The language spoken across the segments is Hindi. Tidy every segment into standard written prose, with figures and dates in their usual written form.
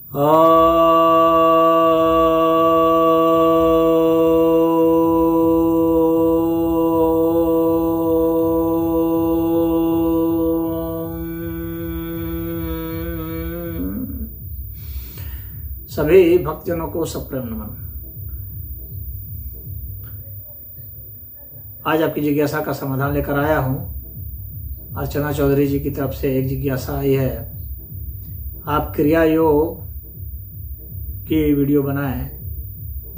सभी भक्तजनों को सप्रेम नमन। आज आपकी जिज्ञासा का समाधान लेकर आया हूं। अर्चना चौधरी जी की तरफ से एक जिज्ञासा आई है, आप क्रिया योग की वीडियो बनाएं,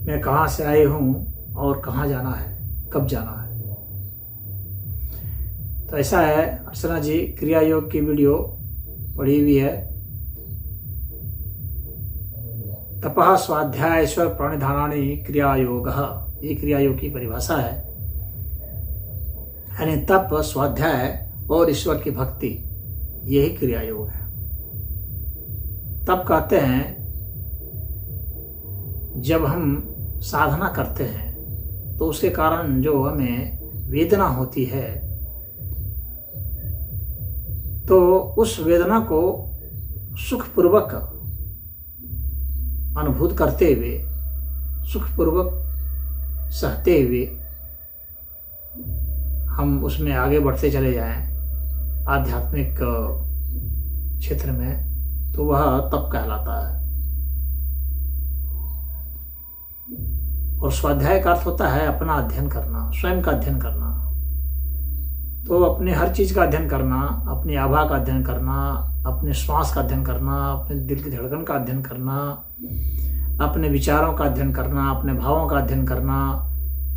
मैं कहाँ से आई हूँ और कहाँ जाना है, कब जाना है। तो ऐसा है अर्चना जी, क्रिया योग की वीडियो पड़ी हुई है। तपः स्वाध्याय ईश्वर प्रणिधानानि क्रिया योग, ये क्रिया योग की परिभाषा है। यानी तप, स्वाध्याय और ईश्वर की भक्ति, यही क्रिया योग है। तप कहते हैं जब हम साधना करते हैं तो उसके कारण जो हमें वेदना होती है, तो उस वेदना को सुखपूर्वक अनुभूत करते हुए, सुखपूर्वक सहते हुए हम उसमें आगे बढ़ते चले जाएं आध्यात्मिक क्षेत्र में, तो वह तप कहलाता है। और स्वाध्याय का अर्थ होता है अपना अध्ययन करना, स्वयं का अध्ययन करना। तो अपने हर चीज का अध्ययन करना, अपनी आभा का अध्ययन करना, अपने श्वास का अध्ययन करना, अपने दिल की धड़कन का अध्ययन करना, अपने विचारों का अध्ययन करना, अपने भावों का अध्ययन करना,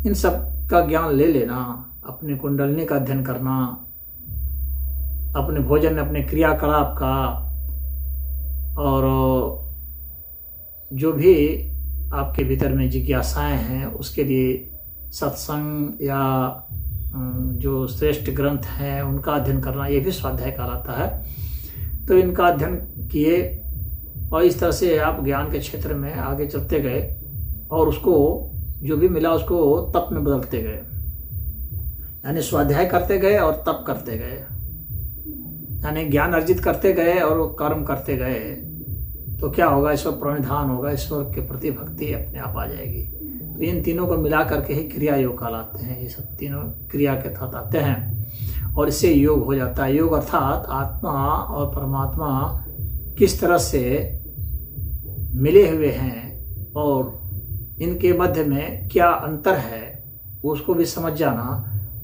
इन सब का ज्ञान ले लेना, अपने कुंडलिनी का अध्ययन करना, अपने भोजन, अपने क्रियाकलाप का, और जो भी आपके भीतर में जिज्ञासाएं हैं उसके लिए सत्संग या जो श्रेष्ठ ग्रंथ हैं उनका अध्ययन करना, ये भी स्वाध्याय कहलाता है। तो इनका अध्ययन किए और इस तरह से आप ज्ञान के क्षेत्र में आगे चलते गए और उसको जो भी मिला उसको तप में बदलते गए। यानी स्वाध्याय करते गए और तप करते गए, यानी ज्ञान अर्जित करते गए और कर्म करते गए, तो क्या होगा, ईश्वर प्रणिधान होगा, ईश्वर के प्रति भक्ति अपने आप आ जाएगी। तो इन तीनों को मिला करके ही क्रिया योग कहलाते हैं। ये सब तीनों क्रिया के तहत आते हैं और इससे योग हो जाता है। योग अर्थात आत्मा और परमात्मा किस तरह से मिले हुए हैं और इनके मध्य में क्या अंतर है उसको भी समझ जाना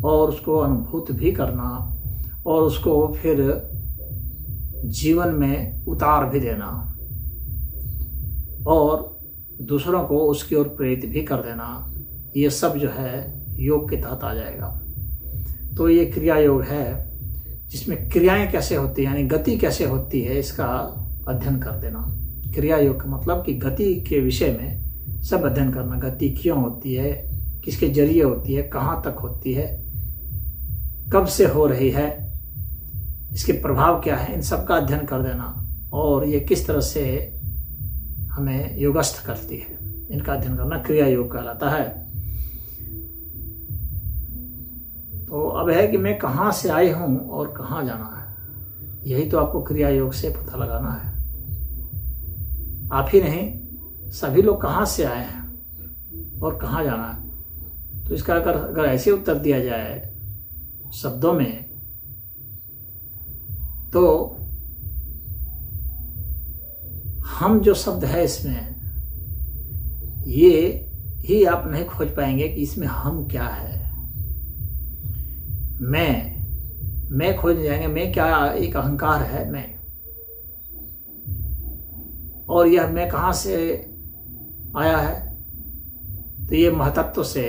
और उसको अनुभूत भी करना और उसको फिर जीवन में उतार भी देना और दूसरों को उसकी ओर प्रेरित भी कर देना, ये सब जो है योग के तहत आ जाएगा। तो ये क्रिया योग है जिसमें क्रियाएं कैसे होती हैं, यानी गति कैसे होती है, इसका अध्ययन कर देना। क्रिया योग का मतलब कि गति के विषय में सब अध्ययन करना। गति क्यों होती है, किसके जरिए होती है, कहाँ तक होती है, कब से हो रही है, इसके प्रभाव क्या है, इन सब का अध्ययन कर देना और ये किस तरह से हमें योगस्थ करती है, इनका अध्ययन करना क्रिया योग कहलाता है। तो अब है कि मैं कहाँ से आई हूँ और कहाँ जाना है, यही तो आपको क्रिया योग से पता लगाना है। आप ही नहीं, सभी लोग कहाँ से आए हैं और कहाँ जाना है। तो इसका अगर ऐसे उत्तर दिया जाए शब्दों में, तो हम जो शब्द है इसमें, ये ही आप नहीं खोज पाएंगे कि इसमें हम क्या है। मैं खोज जाएंगे, मैं क्या, एक अहंकार है मैं, और यह मैं कहाँ से आया है, तो ये महतत्व से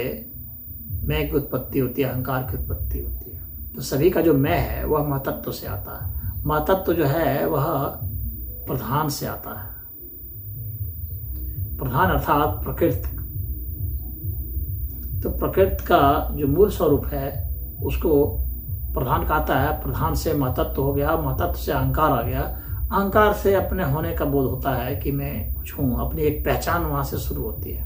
मैं की उत्पत्ति होती है, अहंकार की उत्पत्ति होती है। तो सभी का जो मैं है वह महतत्व से आता है। महतत्व जो है वह प्रधान से आता है। प्रधान अर्थात प्रकृति। तो प्रकृति का जो मूल स्वरूप है उसको प्रधान कहता है। प्रधान से महतत्व हो गया, महतत्व से अहंकार आ गया, अहंकार से अपने होने का बोध होता है कि मैं कुछ हूँ, अपनी एक पहचान वहां से शुरू होती है।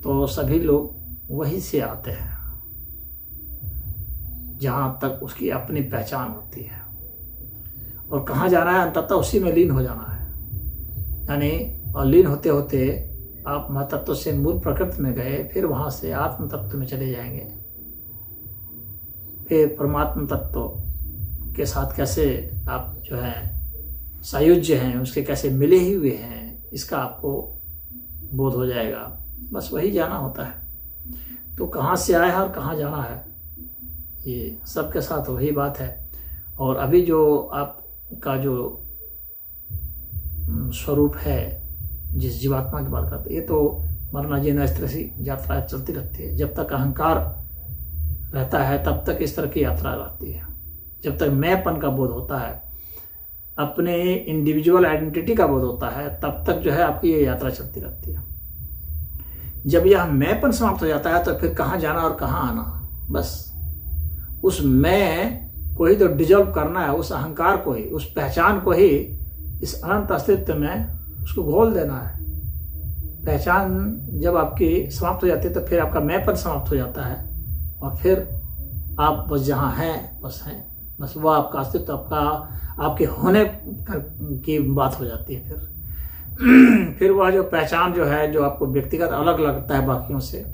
तो सभी लोग वहीं से आते हैं जहां तक उसकी अपनी पहचान होती है, और कहाँ जाना है अंततः उसी में लीन हो जाना है। यानी और लीन होते होते आप महतत्व से मूल प्रकृति में गए, फिर वहाँ से आत्म तत्व में चले जाएंगे। फिर परमात्म तत्व के साथ कैसे आप जो है सायुज्य हैं, उसके कैसे मिले ही हुए हैं, इसका आपको बोध हो जाएगा। बस वही जाना होता है। तो कहाँ से आया है और कहाँ जाना है, ये सबके साथ वही बात है। और अभी जो आपका जो स्वरूप है, जिस जीवात्मा की बात करते हैं, ये तो मरना जीना इस तरह से यात्रा चलती रहती है। जब तक अहंकार रहता है तब तक इस तरह की यात्रा रहती है। जब तक मैंपन का बोध होता है, अपने इंडिविजुअल आइडेंटिटी का बोध होता है, तब तक जो है आपकी ये यात्रा चलती रहती है। जब यह मैंपन समाप्त हो जाता है तो फिर कहाँ जाना और कहाँ आना, बस उस मैं को ही तो डिजॉल्व करना है, उस अहंकार को ही, उस पहचान को ही इस अनंत अस्तित्व में उसको घोल देना है। पहचान जब आपकी समाप्त हो जाती है तो फिर आपका मैंपन समाप्त हो जाता है और फिर आप बस जहाँ हैं बस हैं, बस वह आपका अस्तित्व, आपके होने की बात हो जाती है। फिर वह जो पहचान जो है, जो आपको व्यक्तिगत अलग लगता है बाकियों से,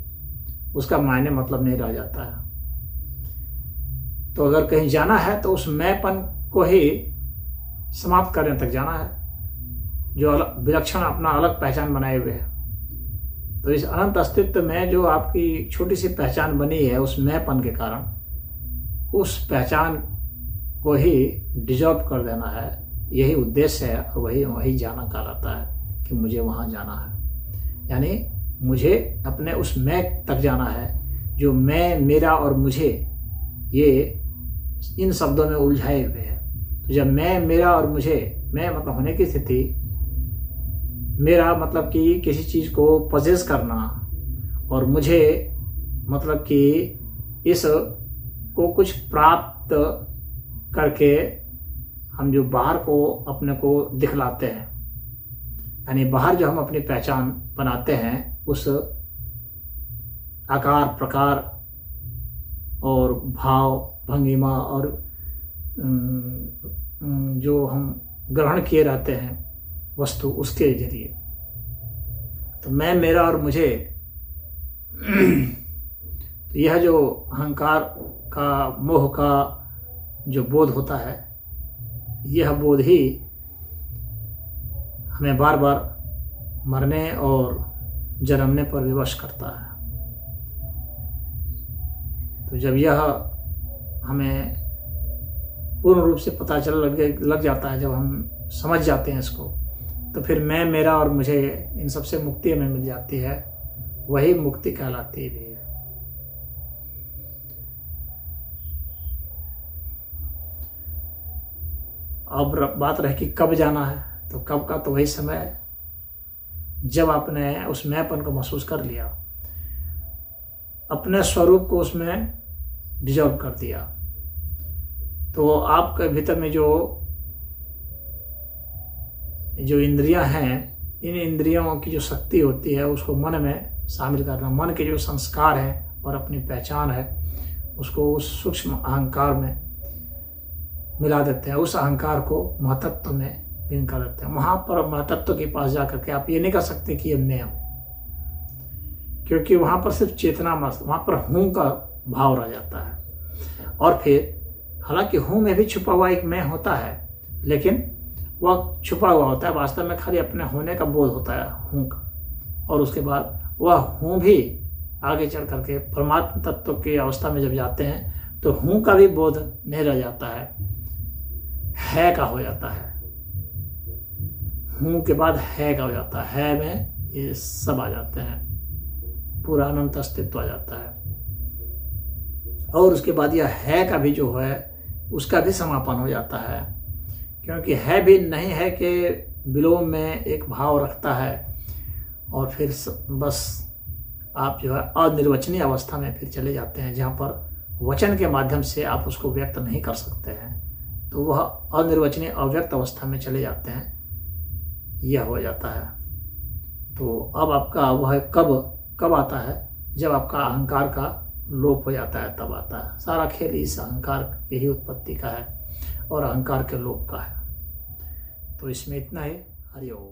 उसका मायने मतलब नहीं रह जाता है। तो अगर कहीं जाना है तो उस मैंपन को ही समाप्त करने तक जाना है, जो अलग विलक्षण अपना अलग पहचान बनाए हुए है। तो इस अनंत अस्तित्व में जो आपकी छोटी सी पहचान बनी है, उस मैंपन के कारण, उस पहचान को ही डिजॉल्व कर देना है। यही उद्देश्य है और वही जाना कहलाता है कि मुझे वहाँ जाना है। यानी मुझे अपने उस मैं तक जाना है, जो मैं, मेरा और मुझे, ये इन शब्दों में उलझाए हुए हैं। तो जब मैं, मेरा और मुझे, मैं मतलब होने की स्थिति, मेरा मतलब कि किसी चीज को पजेस करना, और मुझे मतलब कि इस को कुछ प्राप्त करके हम जो बाहर को अपने को दिखलाते हैं, यानी बाहर जो हम अपनी पहचान बनाते हैं, उस आकार, प्रकार और भाव, भंगिमा और जो हम ग्रहण किए रहते हैं वस्तु, उसके जरिए। तो मैं, मेरा और मुझे, तो यह जो अहंकार का, मोह का जो बोध होता है, यह बोध ही हमें बार बार मरने और जन्मने पर विवश करता है। तो जब यह हमें पूर्ण रूप से पता लग जाता है, जब हम समझ जाते हैं इसको, तो फिर मैं, मेरा और मुझे, इन सबसे मुक्ति हमें मिल जाती है। वही मुक्ति कहलाती भी है। अब बात रहे कि कब जाना है, तो कब का तो वही समय है जब आपने उस मैंपन को महसूस कर लिया, अपने स्वरूप को उसमें डिजॉल्व कर दिया। तो आपके भीतर में जो इंद्रियां हैं, इन इंद्रियों की जो शक्ति होती है, उसको मन में शामिल करना, मन के जो संस्कार हैं और अपनी पहचान है, उसको उस सूक्ष्म अहंकार में मिला देते हैं। उस अहंकार को महतत्व में लीन कर देते हैं। वहां पर महतत्व के पास जाकर के आप ये नहीं कह सकते कि ये मैं हूं, क्योंकि वहां पर सिर्फ चेतना मस्त, वहां पर हूं का भाव रह जाता है। और फिर हालांकि हूं में भी छुपा हुआ एक मैं होता है, लेकिन वह छुपा हुआ होता है, वास्तव में खाली अपने होने का बोध होता है हूं का। और उसके बाद वह हूं भी आगे चल करके परमात्म तत्व की अवस्था में जब जाते हैं तो हूं का भी बोध नहीं रह जाता है का हो जाता है। हूं के बाद है का हो जाता है में ये सब आ जाते हैं, पूरा अनंत अस्तित्व आ जाता है। और उसके बाद यह है का भी जो है उसका भी समापन हो जाता है, क्योंकि है भी नहीं है कि विलोम में एक भाव रखता है और फिर बस आप जो है अनिर्वचनीय अवस्था में फिर चले जाते हैं, जहाँ पर वचन के माध्यम से आप उसको व्यक्त नहीं कर सकते हैं, तो वह अनिर्वचनीय अव्यक्त अवस्था में चले जाते हैं, यह हो जाता है। तो अब आपका वह कब आता है, जब आपका अहंकार का लोप हो जाता है, तब आता है। सारा खेल इस अहंकार की ही उत्पत्ति का है और अहंकार के लोप का है। तो इसमें इतना ही। हरि ओम।